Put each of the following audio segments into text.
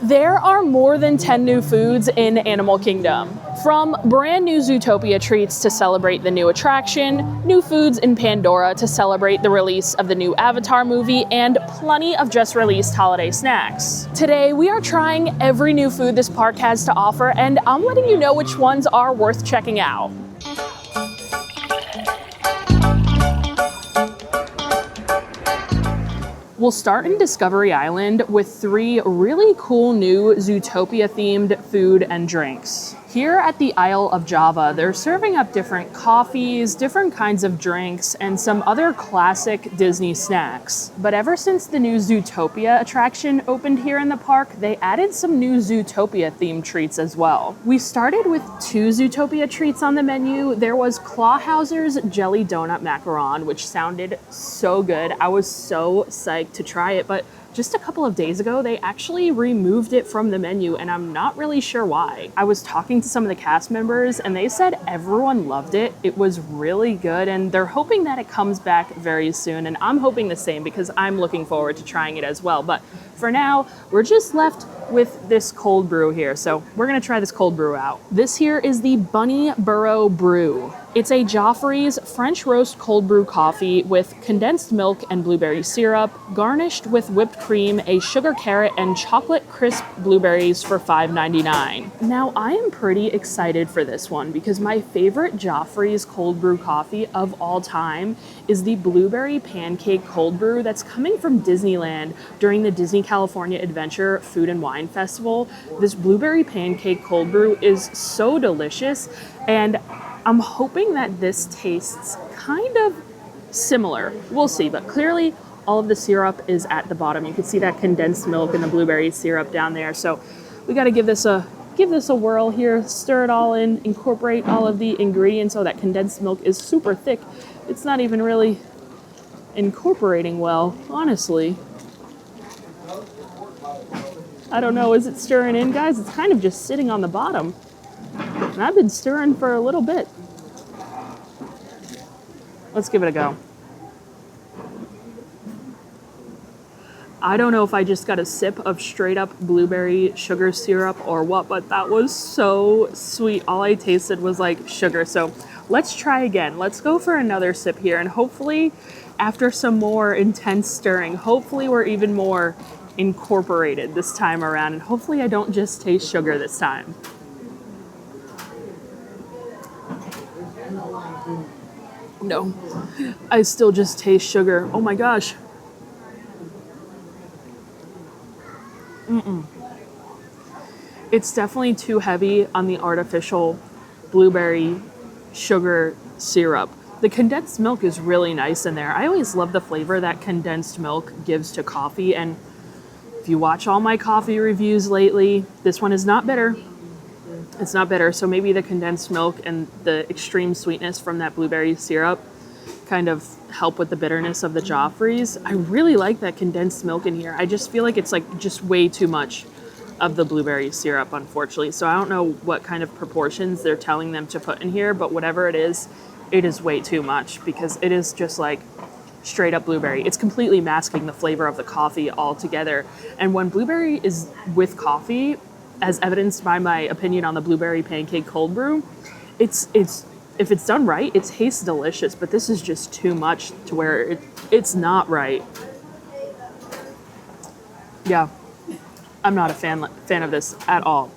There are more than 10 new foods in Animal Kingdom. From brand new Zootopia treats to celebrate the new attraction, new foods in Pandora to celebrate the release of the new Avatar movie, and plenty of just released holiday snacks. Today, we are trying every new food this park has to offer, and I'm letting you know which ones are worth checking out. We'll start in Discovery Island with 3 really cool new Zootopia-themed food and drinks. Here at the Isle of Java, they're serving up different coffees, different kinds of drinks, and some other classic Disney snacks. But ever since the new Zootopia attraction opened here in the park, they added some new Zootopia-themed treats as well. We started with 2 Zootopia treats on the menu. There was Clawhauser's Jelly Donut Macaron, which sounded so good. I was so psyched to try it, but just a couple of days ago, they actually removed it from the menu, and I'm not really sure why. I was talking to some of the cast members, and they said everyone loved it. It was really good, and they're hoping that it comes back very soon, and I'm hoping the same because I'm looking forward to trying it as well. But for now, we're just left with this cold brew here, so we're gonna try this cold brew out. This here is the Bunny Burrow Brew. It's a Joffrey's French roast cold brew coffee with condensed milk and blueberry syrup, garnished with whipped cream, a sugar carrot, and chocolate crisp blueberries for $5.99. Now, I am pretty excited for this one because my favorite Joffrey's cold brew coffee of all time is the blueberry pancake cold brew that's coming from Disneyland during the Disney California Adventure Food and Wine Festival. This blueberry pancake cold brew is so delicious, and I'm hoping that this tastes kind of similar. We'll see, but clearly all of the syrup is at the bottom. You can see that condensed milk and the blueberry syrup down there. So we got to give this a whirl here, stir it all in, incorporate all of the ingredients. So that condensed milk is super thick. It's not even really incorporating well, honestly. I don't know, is it stirring in, guys? It's kind of just sitting on the bottom. And I've been stirring for a little bit. Let's give it a go. I don't know if I just got a sip of straight up blueberry sugar syrup or what, but that was so sweet. All I tasted was like sugar. So let's try again. Let's go for another sip here, and hopefully after some more intense stirring, hopefully we're even more incorporated this time around, and hopefully I don't just taste sugar this time. No, I still just taste sugar. Oh my gosh. It's definitely too heavy on the artificial blueberry sugar syrup. The condensed milk is really nice in there. I always love the flavor that condensed milk gives to coffee, and if you watch all my coffee reviews lately, this one is not bitter. It's not bitter, so maybe the condensed milk and the extreme sweetness from that blueberry syrup kind of help with the bitterness of the Joffrey's. I really like that condensed milk in here. I just feel like it's like just way too much of the blueberry syrup, unfortunately. So I don't know what kind of proportions they're telling them to put in here, but whatever it is way too much because it is just like straight up blueberry. It's completely masking the flavor of the coffee altogether. And when blueberry is with coffee, as evidenced by my opinion on the blueberry pancake cold brew, it's if it's done right, it tastes delicious, but this is just too much to where it's not right. Yeah, I'm not a fan of this at all.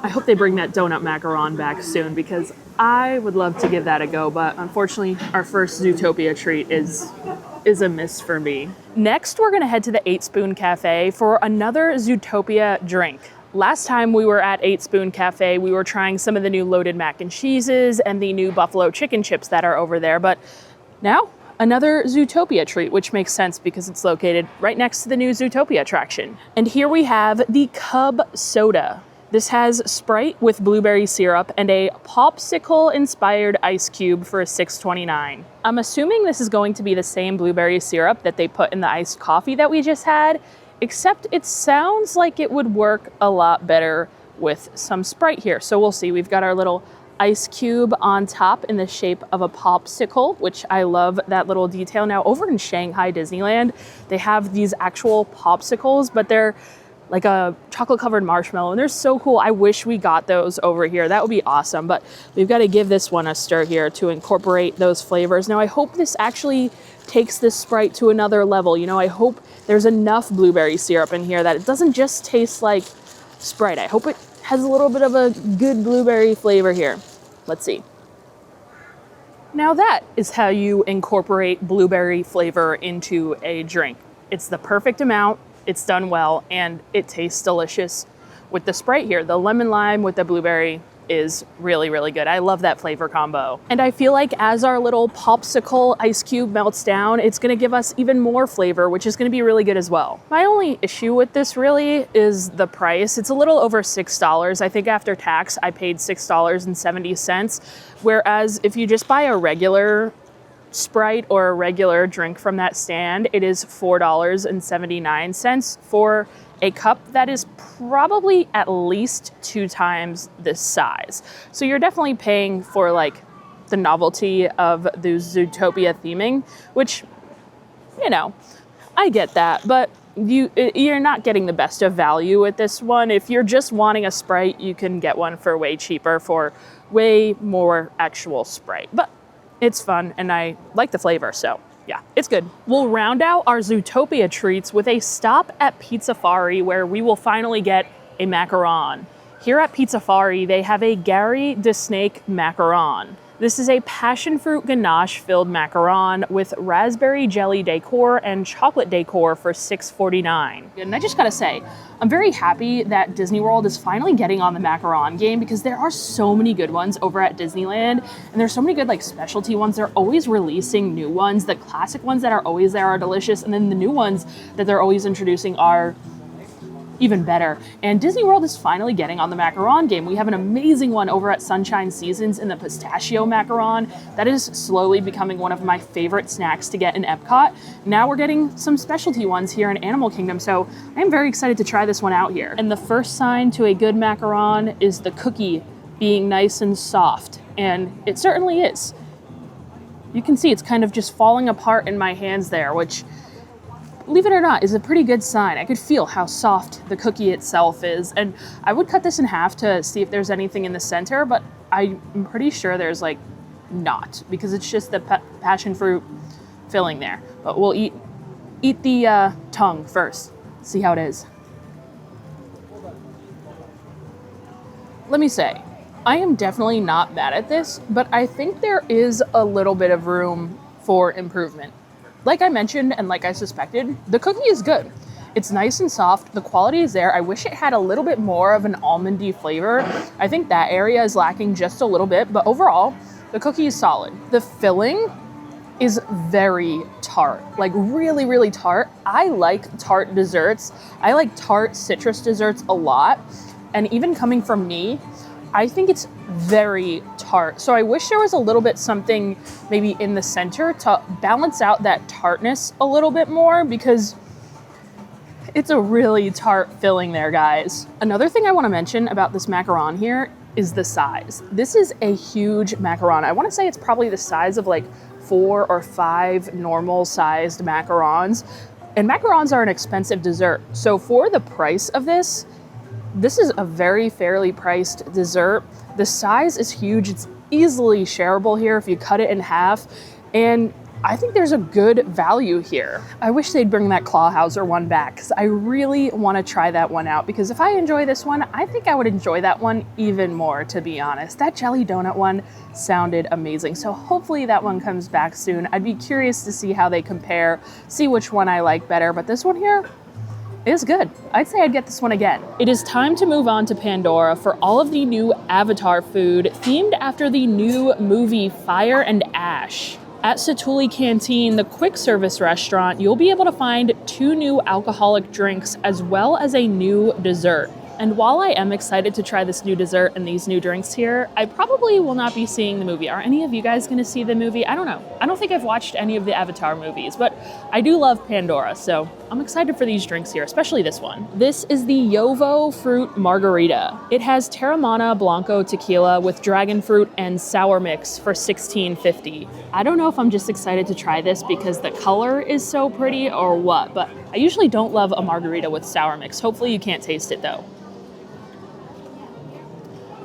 I hope they bring that donut macaron back soon because I would love to give that a go, but unfortunately our first Zootopia treat is a miss for me. Next, we're gonna head to the 8 Spoon Cafe for another Zootopia drink. Last time we were at 8 Spoon Cafe, we were trying some of the new loaded mac and cheeses and the new buffalo chicken chips that are over there, but now another Zootopia treat, which makes sense because it's located right next to the new Zootopia attraction. And here we have the Cub Soda. This has Sprite with blueberry syrup and a popsicle-inspired ice cube for $6.29. I'm assuming this is going to be the same blueberry syrup that they put in the iced coffee that we just had, except it sounds like it would work a lot better with some Sprite here. So we'll see. We've got our little ice cube on top in the shape of a popsicle, which I love that little detail. Now over in Shanghai Disneyland, they have these actual popsicles, but they're like a chocolate covered marshmallow, and they're so cool. I wish we got those over here. That would be awesome, but we've got to give this one a stir here to incorporate those flavors. Now I hope this actually takes this Sprite to another level. You know, I hope there's enough blueberry syrup in here that it doesn't just taste like Sprite. I hope it has a little bit of a good blueberry flavor here. Let's see. Now that is how you incorporate blueberry flavor into a drink. It's the perfect amount. It's done well, and it tastes delicious with the Sprite here. The lemon lime with the blueberry is really, really good. I love that flavor combo. And I feel like as our little popsicle ice cube melts down, it's gonna give us even more flavor, which is gonna be really good as well. My only issue with this really is the price. It's a little over $6. I think after tax, I paid $6.70. Whereas if you just buy a regular Sprite or a regular drink from that stand, it is $4.79 for a cup that is probably at least 2 times this size. So you're definitely paying for like the novelty of the Zootopia theming, which, you know, I get that, but you're not getting the best of value with this one. If you're just wanting a Sprite, you can get one for way cheaper for way more actual Sprite. But it's fun, and I like the flavor, so yeah, it's good. We'll round out our Zootopia treats with a stop at Pizzafari, where we will finally get a macaron. Here at Pizzafari, they have a Gary the Snake macaron. This is a passion fruit ganache filled macaron with raspberry jelly decor and chocolate decor for $6.49. And I just gotta say, I'm very happy that Disney World is finally getting on the macaron game, because there are so many good ones over at Disneyland, and there's so many good like specialty ones. They're always releasing new ones. The classic ones that are always there are delicious, and then the new ones that they're always introducing are even better. And Disney World is finally getting on the macaron game. We have an amazing one over at Sunshine Seasons in the pistachio macaron. That is slowly becoming one of my favorite snacks to get in Epcot. Now we're getting some specialty ones here in Animal Kingdom, so I am very excited to try this one out here. And the first sign to a good macaron is the cookie being nice and soft, and it certainly is. You can see it's kind of just falling apart in my hands there, which, believe it or not, is a pretty good sign. I could feel how soft the cookie itself is. And I would cut this in half to see if there's anything in the center, but I'm pretty sure there's like not, because it's just the passion fruit filling there. But we'll eat the tongue first, see how it is. Let me say, I am definitely not mad at this, but I think there is a little bit of room for improvement. Like I mentioned, and like I suspected, the cookie is good. It's nice and soft. The quality is there. I wish it had a little bit more of an almondy flavor. I think that area is lacking just a little bit, but overall, the cookie is solid. The filling is very tart, like really, really tart. I like tart desserts. I like tart citrus desserts a lot. And even coming from me, I think it's very tart. So I wish there was a little bit something maybe in the center to balance out that tartness a little bit more, because it's a really tart filling there, guys. Another thing I want to mention about this macaron here is the size. This is a huge macaron. I want to say it's probably the size of like 4 or 5 normal sized macarons. And macarons are an expensive dessert. So for the price of this is a very fairly priced dessert. The size is huge. It's easily shareable here if you cut it in half. And I think there's a good value here. I wish they'd bring that Clawhauser one back, because I really want to try that one out, because if I enjoy this one, I think I would enjoy that one even more, to be honest. That jelly donut one sounded amazing. So hopefully that one comes back soon. I'd be curious to see how they compare, see which one I like better. But this one here, it's good. I'd say I'd get this one again. It is time to move on to Pandora for all of the new Avatar food themed after the new movie Fire and Ash. At Satuli Canteen, the quick service restaurant, you'll be able to find 2 new alcoholic drinks as well as a new dessert. And while I am excited to try this new dessert and these new drinks here, I probably will not be seeing the movie. Are any of you guys gonna see the movie? I don't know. I don't think I've watched any of the Avatar movies, but I do love Pandora, so I'm excited for these drinks here, especially this one. This is the Yovo Fruit Margarita. It has Terramana Blanco tequila with dragon fruit and sour mix for $16.50. I don't know if I'm just excited to try this because the color is so pretty or what, but I usually don't love a margarita with sour mix. Hopefully you can't taste it though.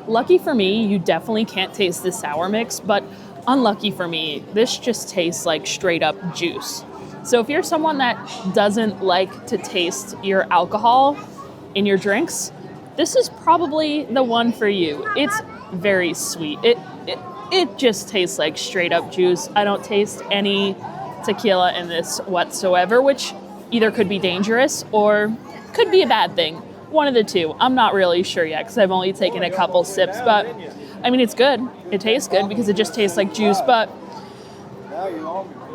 Lucky for me, you definitely can't taste the sour mix, but unlucky for me, this just tastes like straight up juice. So if you're someone that doesn't like to taste your alcohol in your drinks, this is probably the one for you. It's very sweet. It just tastes like straight up juice. I don't taste any tequila in this whatsoever, which either could be dangerous or could be a bad thing. One of the two. I'm not really sure yet because I've only taken a couple sips, but I mean, it's good. It tastes good because it just tastes like juice, but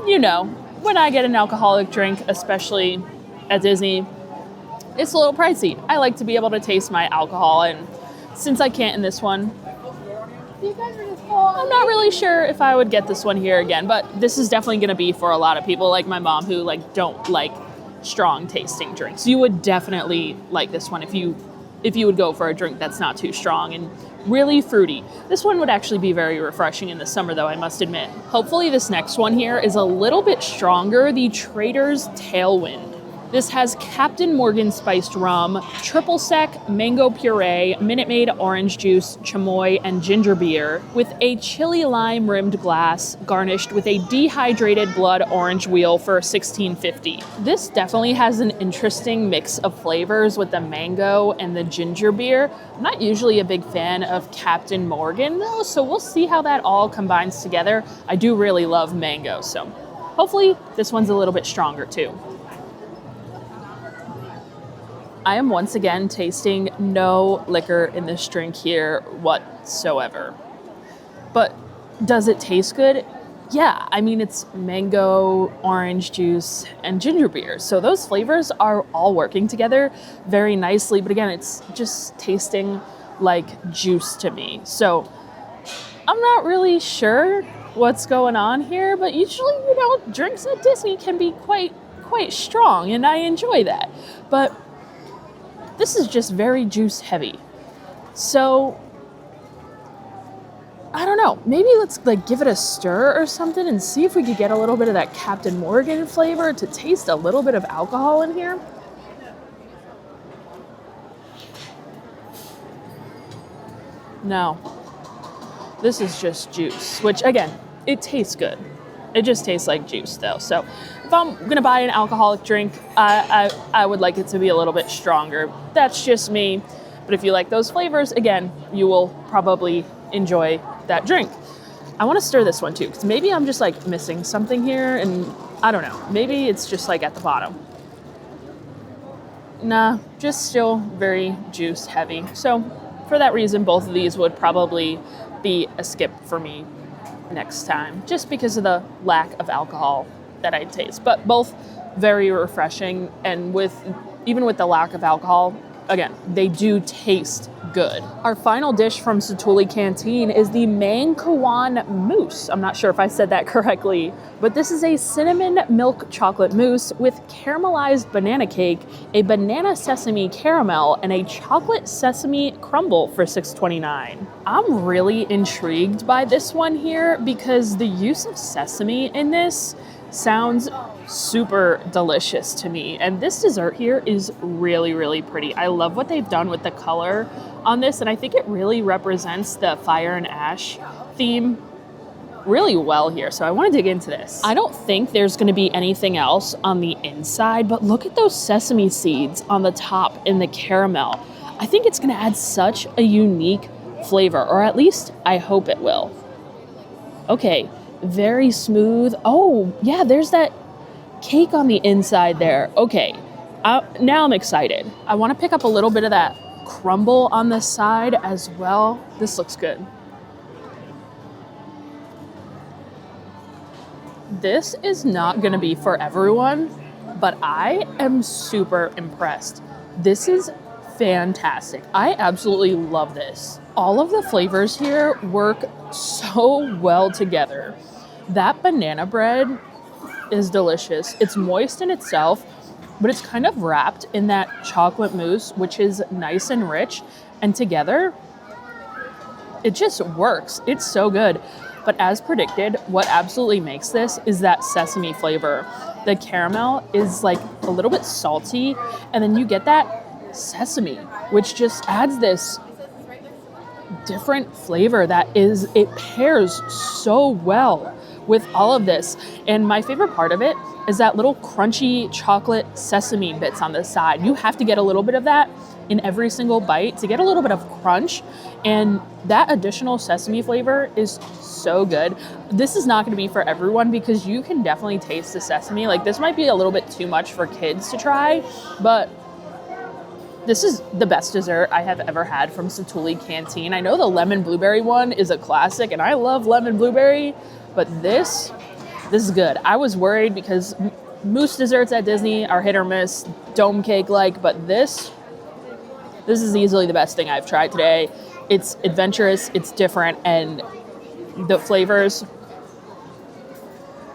you know, when I get an alcoholic drink, especially at Disney, it's a little pricey. I like to be able to taste my alcohol, and since I can't in this one, I'm not really sure if I would get this one here again, but this is definitely going to be for a lot of people like my mom who don't like strong tasting drinks. You would definitely like this one if you would go for a drink that's not too strong and really fruity. This one would actually be very refreshing in the summer though, I must admit. Hopefully this next one here is a little bit stronger, the Trader's Tailwind. This has Captain Morgan spiced rum, triple sec, mango puree, Minute Maid orange juice, chamoy, and ginger beer with a chili lime rimmed glass garnished with a dehydrated blood orange wheel for $16.50. This definitely has an interesting mix of flavors with the mango and the ginger beer. I'm not usually a big fan of Captain Morgan though, so we'll see how that all combines together. I do really love mango, so hopefully this one's a little bit stronger too. I am once again tasting no liquor in this drink here whatsoever. But does it taste good? Yeah, I mean, it's mango, orange juice, and ginger beer. So those flavors are all working together very nicely. But again, it's just tasting like juice to me. So I'm not really sure what's going on here, but usually, drinks at Disney can be quite strong, and I enjoy that. But this is just very juice heavy. So, I don't know. Maybe let's give it a stir or something and see if we could get a little bit of that Captain Morgan flavor to taste a little bit of alcohol in here. No. This is just juice, which again, it tastes good. It just tastes like juice though. So if I'm gonna buy an alcoholic drink, I would like it to be a little bit stronger. That's just me. But if you like those flavors, again, you will probably enjoy that drink. I wanna stir this one too, because maybe I'm just missing something here and I don't know. Maybe it's just at the bottom. Nah, just still very juice heavy. So for that reason, both of these would probably be a skip for me next time, just because of the lack of alcohol that I taste. But both very refreshing, and even with the lack of alcohol, again, they do taste good. Our final dish from Satu'li Canteen is the Mangkawan Mousse. I'm not sure if I said that correctly, but this is a cinnamon milk chocolate mousse with caramelized banana cake, a banana sesame caramel, and a chocolate sesame crumble for $6.29. I'm really intrigued by this one here because the use of sesame in this sounds super delicious to me. And this dessert here is really, really pretty. I love what they've done with the color on this, and I think it really represents the fire and ash theme really well here. So I want to dig into this. I don't think there's going to be anything else on the inside, but look at those sesame seeds on the top in the caramel. I think it's going to add such a unique flavor, or at least I hope it will. Okay, very smooth. Oh, yeah, there's that cake on the inside there. Okay, now I'm excited. I want to pick up a little bit of that crumble on the side as well. This looks good. This is not going to be for everyone, but I am super impressed. This is fantastic. I absolutely love this. All of the flavors here work so well together. That banana bread is delicious. It's moist in itself, but it's kind of wrapped in that chocolate mousse, which is nice and rich. And together, it just works. It's so good. But as predicted, what absolutely makes this is that sesame flavor. The caramel is like a little bit salty, and then you get that sesame, which just adds this different flavor it pairs so well with all of this. And my favorite part of it is that little crunchy chocolate sesame bits on the side. You have to get a little bit of that in every single bite to get a little bit of crunch, and that additional sesame flavor is so good. This is not going to be for everyone because you can definitely taste the sesame. Like, this might be a little bit too much for kids to try, but this is the best dessert I have ever had from Zootopia Canteen. I know the lemon blueberry one is a classic, and I love lemon blueberry, but this is good. I was worried because mousse desserts at Disney are hit or miss, dome cake like, but this is easily the best thing I've tried today. It's adventurous, it's different, and the flavors,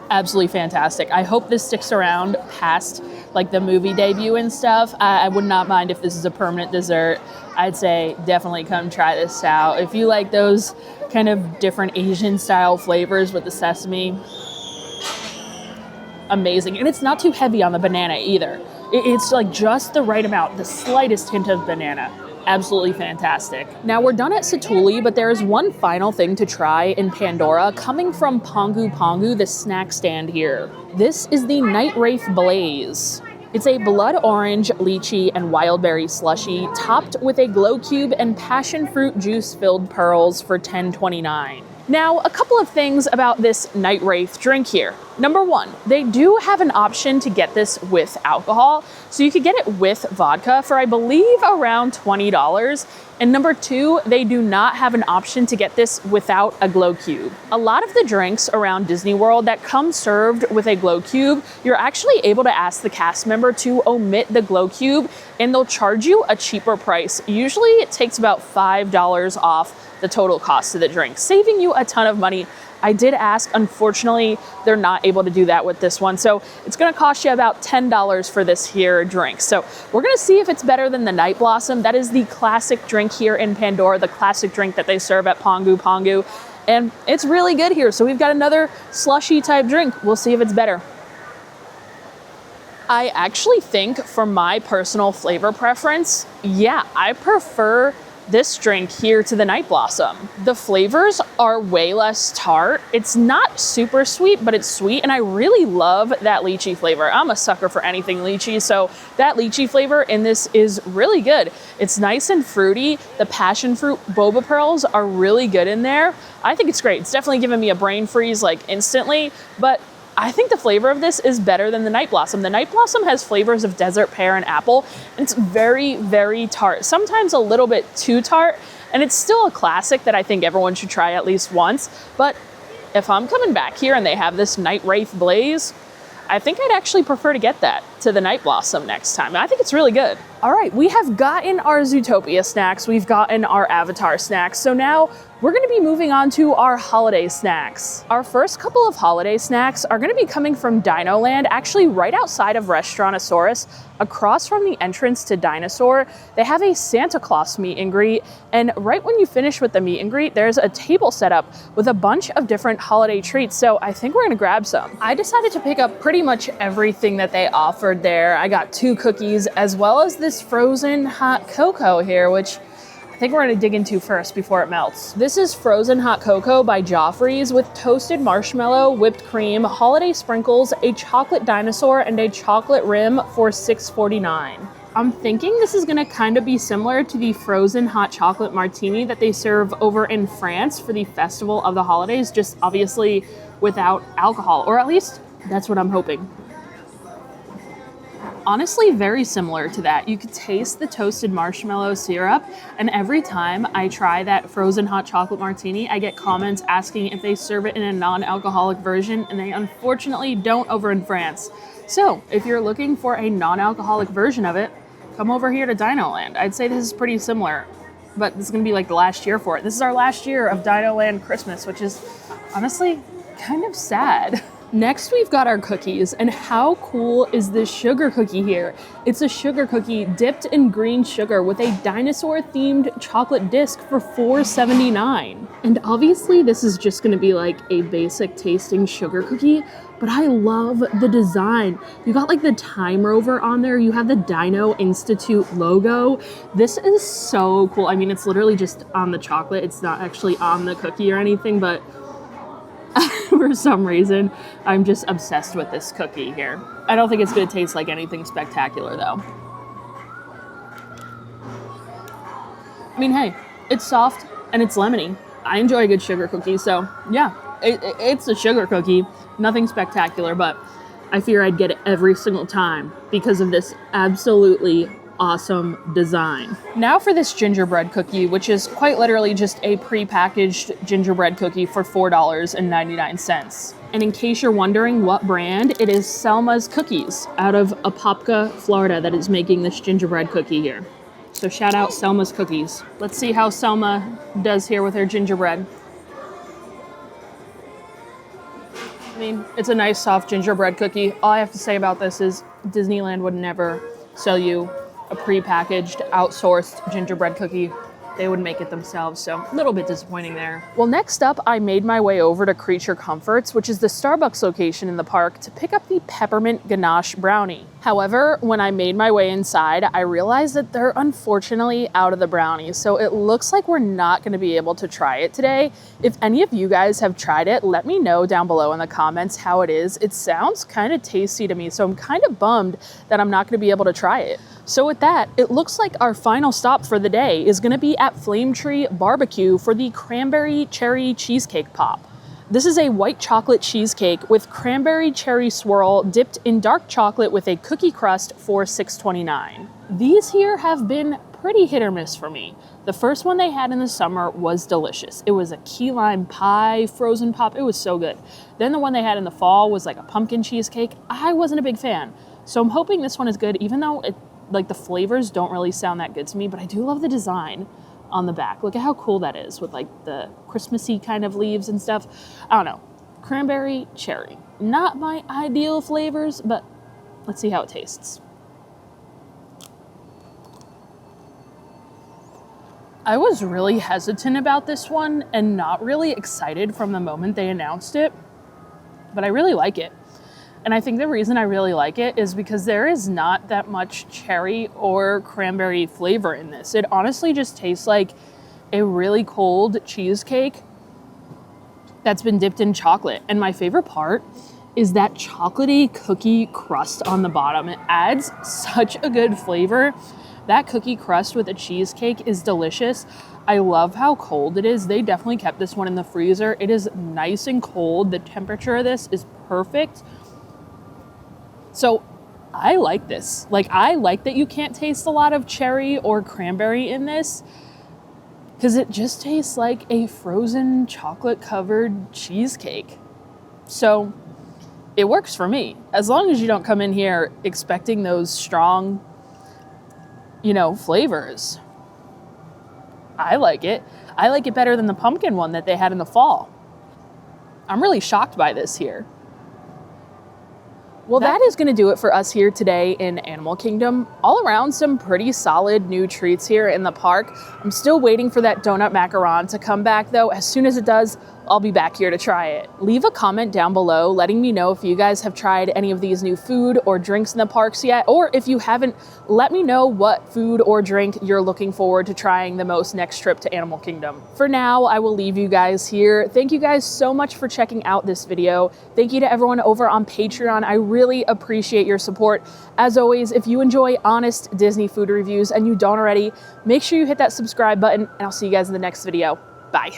absolutely fantastic. I hope this sticks around past like the movie debut and stuff. I would not mind if this is a permanent dessert. I'd say definitely come try this out. If you like those kind of different Asian style flavors with the sesame, amazing. And it's not too heavy on the banana either. It's like just the right amount, the slightest hint of banana. Absolutely fantastic. Now we're done at Satuli, but there is one final thing to try in Pandora coming from Pongu Pongu, the snack stand here. This is the Night Wraith Blaze. It's a blood orange, lychee, and wild berry slushie topped with a glow cube and passion fruit juice filled pearls for $10.29. Now, a couple of things about this Night Wraith drink here. Number one, they do have an option to get this with alcohol. So you could get it with vodka for, I believe, around $20. And number two, they do not have an option to get this without a glow cube. A lot of the drinks around Disney World that come served with a glow cube, you're actually able to ask the cast member to omit the glow cube and they'll charge you a cheaper price. Usually it takes about $5 off the total cost of the drink, saving you a ton of money. I did ask, unfortunately, they're not able to do that with this one. So it's gonna cost you about $10 for this here drink. So we're gonna see if it's better than the Night Blossom. That is the classic drink here in Pandora, the classic drink that they serve at Pongu Pongu. And it's really good here. So we've got another slushy type drink. We'll see if it's better. I actually think for my personal flavor preference, yeah, I prefer this drink here to the Night Blossom. The flavors are way less tart. It's not super sweet, but it's sweet, and I really love that lychee flavor. I'm a sucker for anything lychee, so that lychee flavor in this is really good. It's nice and fruity. The passion fruit boba pearls are really good in there. I think it's great. It's definitely giving me a brain freeze like instantly, but I think the flavor of this is better than the Night Blossom. The Night Blossom has flavors of desert pear and apple, and it's very, very tart. Sometimes a little bit too tart, and it's still a classic that I think everyone should try at least once. But if I'm coming back here and they have this Night Wraith Blaze, I think I'd actually prefer to get that to the Night Blossom next time. I think it's really good. All right, we have gotten our Zootopia snacks. We've gotten our Avatar snacks. So now we're gonna be moving on to our holiday snacks. Our first couple of holiday snacks are gonna be coming from Dino Land, actually right outside of Restaurantosaurus, across from the entrance to Dinosaur. They have a Santa Claus meet and greet, and right when you finish with the meet and greet, there's a table set up with a bunch of different holiday treats, so I think we're gonna grab some. I decided to pick up pretty much everything that they offered there. I got 2 cookies, as well as this frozen hot cocoa here, which I think we're gonna dig into first before it melts. This is frozen hot cocoa by Joffrey's with toasted marshmallow, whipped cream, holiday sprinkles, a chocolate dinosaur, and a chocolate rim for $6.49. I'm thinking this is gonna kind of be similar to the frozen hot chocolate martini that they serve over in France for the Festival of the Holidays, just obviously without alcohol, or at least that's what I'm hoping. Honestly, very similar to that. You could taste the toasted marshmallow syrup, and every time I try that frozen hot chocolate martini, I get comments asking if they serve it in a non-alcoholic version, and they unfortunately don't over in France. So if you're looking for a non-alcoholic version of it, come over here to Dino Land. I'd say this is pretty similar, but this is gonna be like the last year for it. This is our last year of Dino Land Christmas, which is honestly kind of sad. Next, we've got our cookies, and how cool is this sugar cookie here? It's a sugar cookie dipped in green sugar with a dinosaur-themed chocolate disc for $4.79. And obviously, this is just gonna be like a basic tasting sugar cookie, but I love the design. You got like the Time Rover on there, you have the Dino Institute logo. This is so cool. I mean, it's literally just on the chocolate. It's not actually on the cookie or anything, but for some reason, I'm just obsessed with this cookie here. I don't think it's gonna taste like anything spectacular though. I mean, hey, it's soft and it's lemony. I enjoy a good sugar cookie, so yeah, it's a sugar cookie. Nothing spectacular, but I fear I'd get it every single time because of this absolutely awesome design. Now for this gingerbread cookie, which is quite literally just a pre-packaged gingerbread cookie for $4.99. And in case you're wondering what brand, it is Selma's Cookies out of Apopka, Florida, that is making this gingerbread cookie here. So shout out Selma's Cookies. Let's see how Selma does here with her gingerbread. I mean, it's a nice soft gingerbread cookie. All I have to say about this is Disneyland would never sell you a pre-packaged, outsourced gingerbread cookie. They would make it themselves, so a little bit disappointing there. Well, next up, I made my way over to Creature Comforts, which is the Starbucks location in the park, to pick up the peppermint ganache brownie. However, when I made my way inside, I realized that they're unfortunately out of the brownies, so it looks like we're not gonna be able to try it today. If any of you guys have tried it, let me know down below in the comments how it is. It sounds kind of tasty to me, so I'm kind of bummed that I'm not gonna be able to try it. So with that, it looks like our final stop for the day is gonna be at Flame Tree Barbecue for the Cranberry Cherry Cheesecake Pop. This is a white chocolate cheesecake with cranberry cherry swirl dipped in dark chocolate with a cookie crust for $6.29. These here have been pretty hit or miss for me. The first one they had in the summer was delicious. It was a key lime pie frozen pop. It was so good. Then the one they had in the fall was like a pumpkin cheesecake. I wasn't a big fan. So I'm hoping this one is good, even though like the flavors don't really sound that good to me, but I do love the design on the back. Look at how cool that is with like the Christmassy kind of leaves and stuff. I don't know. Cranberry, cherry. Not my ideal flavors, but let's see how it tastes. I was really hesitant about this one and not really excited from the moment they announced it, but I really like it. And I think the reason I really like it is because there is not that much cherry or cranberry flavor in this. It honestly just tastes like a really cold cheesecake that's been dipped in chocolate. And my favorite part is that chocolatey cookie crust on the bottom. It adds such a good flavor. That cookie crust with a cheesecake is delicious. I love how cold it is. They definitely kept this one in the freezer. It is nice and cold. The temperature of this is perfect. So I like this. Like, I like that you can't taste a lot of cherry or cranberry in this because it just tastes like a frozen chocolate covered cheesecake. So it works for me. As long as you don't come in here expecting those strong, flavors. I like it. I like it better than the pumpkin one that they had in the fall. I'm really shocked by this here. Well, that is going to do it for us here today in Animal Kingdom. All around, some pretty solid new treats here in the park. I'm still waiting for that donut macaron to come back, though. As soon as it does, I'll be back here to try it. Leave a comment down below letting me know if you guys have tried any of these new food or drinks in the parks yet, or if you haven't, let me know what food or drink you're looking forward to trying the most next trip to Animal Kingdom. For now, I will leave you guys here. Thank you guys so much for checking out this video. Thank you to everyone over on Patreon. I really appreciate your support. As always, if you enjoy honest Disney food reviews and you don't already, make sure you hit that subscribe button, and I'll see you guys in the next video. Bye.